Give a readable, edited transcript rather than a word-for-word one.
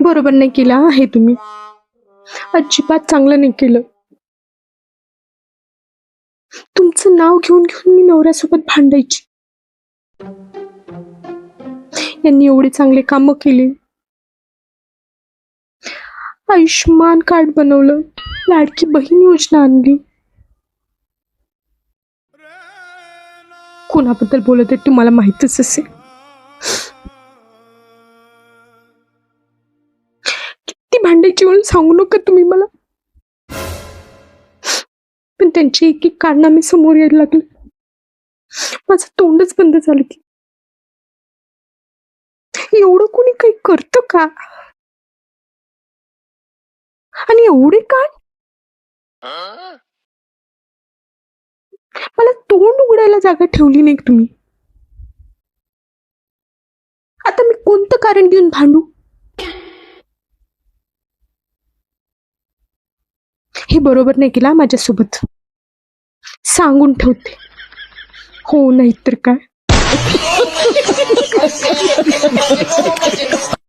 बरोबर नाही केलं हा हे तुम्ही. अजिबात चांगलं नाही केलं. तुमचं नाव घेऊन घेऊन मी नवऱ्यासोबत भांडायची. यांनी एवढे चांगले काम केले. आयुष्यमान कार्ड बनवलं, लाडकी बहीण योजना आणली. कोणाबद्दल बोलत आहे तुम्हाला माहितच असेल. किती भांडायची म्हणून सांगू नका तुम्ही मला. पण त्यांची एक एक कारनामे समोर यायला लागले. माझं तोंडच बंद झालं की एवढं कोणी काही करतं का? आणि एवढे काय? मला तोंड उघडायला जागा ठेवली नाही तुम्ही. आता मी कोणतं कारण घेऊन भांडू? हे बरोबर नाही केला माझ्यासोबत. सांगून ठेवते. हो नाहीतर काय.